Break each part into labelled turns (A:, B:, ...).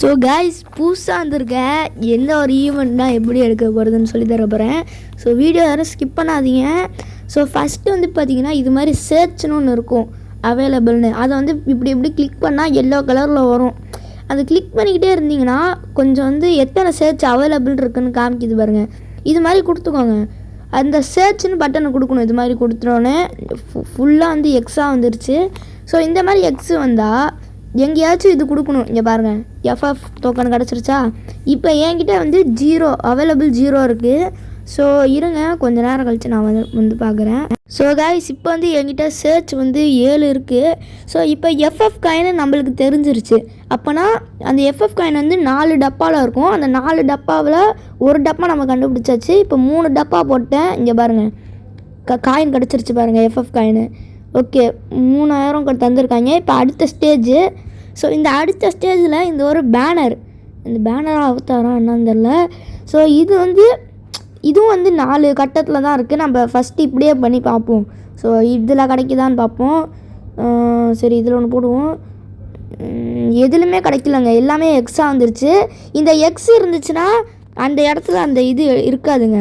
A: So guys புதுசாக வந்திருக்கேன் எந்த ஒரு ஈவெண்ட்னா எப்படி எடுக்க போகிறதுன்னு சொல்லி தர போகிறேன். ஸோ வீடியோ யாரும் ஸ்கிப் பண்ணாதீங்க. ஸோ ஃபஸ்ட்டு வந்து பார்த்தீங்கன்னா இது மாதிரி சர்ச்னு ஒன்று இருக்கும் அவைலபிள்னு. அதை வந்து இப்படி இப்படி கிளிக் பண்ணால் எல்லோ கலரில் வரும். அது கிளிக் பண்ணிக்கிட்டே இருந்தீங்கன்னா கொஞ்சம் வந்து எத்தனை சர்ச் அவைலபிள் இருக்குதுன்னு காமிக்கிது பாருங்கள். இது மாதிரி கொடுத்துக்கோங்க. அந்த சர்ச்னு பட்டனை கொடுக்கணும். இது மாதிரி கொடுத்துட்டோன்னே ஃபுல்லாக வந்து எக்ஸாக வந்துருச்சு. ஸோ இந்த மாதிரி எக்ஸு வந்தால் எங்கேயாச்சும் இது கொடுக்கணும். இங்கே பாருங்கள், எஃப்எஃப் டோக்கன் கிடச்சிருச்சா. இப்போ என்கிட்ட வந்து 0 அவைலபிள் 0 இருக்குது. ஸோ இருங்க, கொஞ்சம் நேரம் கழித்து நான் வந்து பார்க்குறேன். ஸோ கைஸ் இப்போ வந்து என்கிட்ட சர்ச் வந்து 7 இருக்குது. ஸோ இப்போ எஃப்எஃப் காயின் நம்மளுக்கு தெரிஞ்சிருச்சு. அப்போனா அந்த எஃப்எஃப் காயின் வந்து 4 டப்பாவில் இருக்கும். அந்த 4 டப்பாவில் ஒரு டப்பா நம்ம கண்டுபிடிச்சாச்சு. இப்போ 3 டப்பா போட்டேன். இங்கே பாருங்கள், காயின் கிடச்சிருச்சு பாருங்கள், எஃப்எஃப் காயின். ஓகே, 3000 தந்திருக்காங்க. இப்போ அடுத்த ஸ்டேஜு. ஸோ இந்த அடுத்த ஸ்டேஜில் இந்த ஒரு பேனர், இந்த பேனராக அவத்தாரம் என்னன்னு தெரில. ஸோ இதுவும் வந்து 4 கட்டத்தில் தான் இருக்குது. நம்ம ஃபஸ்ட்டு இப்படியே பண்ணி பார்ப்போம். ஸோ இதில் கிடைக்குதான்னு பார்ப்போம். சரி, இதில் ஒன்று போடுவோம். எதுலையுமே கிடைக்கலங்க, எல்லாமே எக்ஸாக வந்துருச்சு. இந்த எக்ஸ் இருந்துச்சுன்னா அந்த இடத்துல அந்த இது இருக்காதுங்க.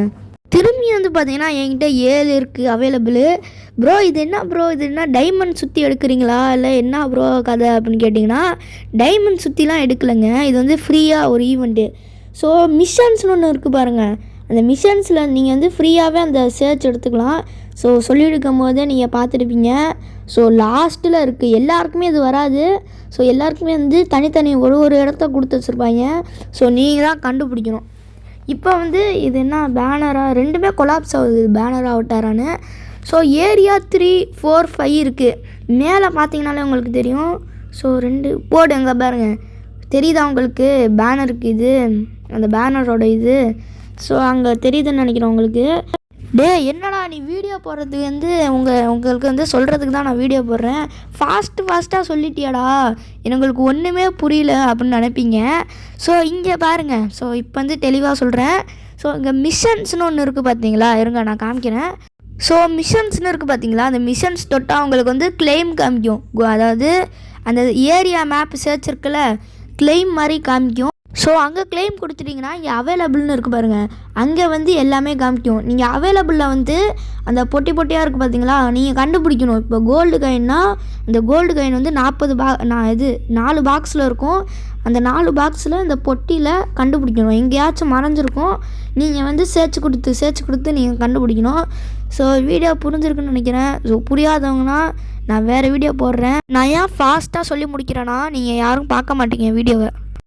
A: திரும்பி வந்து பார்த்தீங்கன்னா என்கிட்ட 7 இருக்குது அவைலபிள். ப்ரோ இது என்ன டைமண்ட் சுற்றி எடுக்கிறீங்களா இல்லை என்ன ப்ரோ கதை அப்படின்னு கேட்டிங்கன்னா, டைமண்ட் சுற்றிலாம் எடுக்கலைங்க. இது வந்து ஃப்ரீயாக ஒரு ஈவெண்ட்டு. ஸோ மிஷன்ஸ்னு ஒன்று இருக்குது பாருங்கள். அந்த மிஷன்ஸில் நீங்கள் வந்து ஃப்ரீயாகவே அந்த சர்ச் எடுத்துக்கலாம். ஸோ சொல்லியிருக்கும் போதே நீங்கள் பார்த்துருப்பீங்க. ஸோ லாஸ்ட்டில் இருக்குது. எல்லாருக்குமே இது வராது. ஸோ எல்லாருக்குமே வந்து தனித்தனி ஒரு இடத்த கொடுத்து வச்சுருப்பாங்க. ஸோ நீங்கள் தான் கண்டுபிடிக்கணும். இப்போ வந்து இது என்ன பேனராக, ரெண்டுமே கொலாப்ஸ் ஆகுது, பேனர் அவுட்டாரான்னு. ஸோ ஏரியா 3, 4, 5 இருக்குது. மேலே பார்த்தீங்கனாலே உங்களுக்கு தெரியும். ஸோ 2 போடுங்க பாருங்கள், தெரியுதா உங்களுக்கு? பேனருக்கு இது அந்த பேனரோட இது. ஸோ அங்கே தெரியுதுன்னு நினைக்கிறேன் உங்களுக்கு. என்னடா நீ வீடியோ போடுறதுக்கு வந்து உங்களுக்கு வந்து சொல்கிறதுக்கு தான் நான் வீடியோ போடுறேன், ஃபாஸ்ட்டாக சொல்லிட்டியாடா, எங்களுக்கு ஒன்றுமே புரியல அப்படின்னு நினைப்பீங்க. ஸோ இங்கே பாருங்கள். ஸோ இப்போ வந்து தெளிவாக சொல்கிறேன். ஸோ இங்கே மிஷன்ஸ்னு ஒன்று இருக்குது பார்த்தீங்களா, இருங்க நான் காமிக்கிறேன். ஸோ மிஷன்ஸ்னு இருக்குது பார்த்தீங்களா, அந்த மிஷன்ஸ் தொட்டால் உங்களுக்கு வந்து கிளைம் காமிக்கும். அதாவது அந்த ஏரியா மேப் சர்ச் இருக்குல்ல, கிளைம் மாதிரி காமிக்கும். ஸோ அங்கே கிளைம் கொடுத்துட்டிங்கன்னா இங்கே அவைலபிள்னு இருக்குது பாருங்கள், அங்கே வந்து எல்லாமே காமிக்கும். நீங்கள் அவைலபிளில் வந்து அந்த பொட்டியாக இருக்குது பார்த்தீங்களா, நீங்கள் கண்டுபிடிக்கணும். இப்போ கோல்டு காயின்னா இந்த கோல்டு காயின் வந்து 4 பாக்ஸில் இருக்கும். அந்த 4 பாக்ஸில் இந்த பொட்டியில் கண்டுபிடிக்கணும். எங்கேயாச்சும் மறைஞ்சிருக்கும். நீங்கள் வந்து சேர்ச் கொடுத்து நீங்கள் கண்டுபிடிக்கணும். ஸோ வீடியோ புரிஞ்சிருக்குன்னு நினைக்கிறேன். ஸோ புரியாதவங்கன்னா நான் வேறு வீடியோ போடுறேன். நான் ஏன் ஃபாஸ்ட்டாக சொல்லி முடிக்கிறேன்னா நீங்கள் யாரும் பார்க்க மாட்டீங்க வீடியோவை.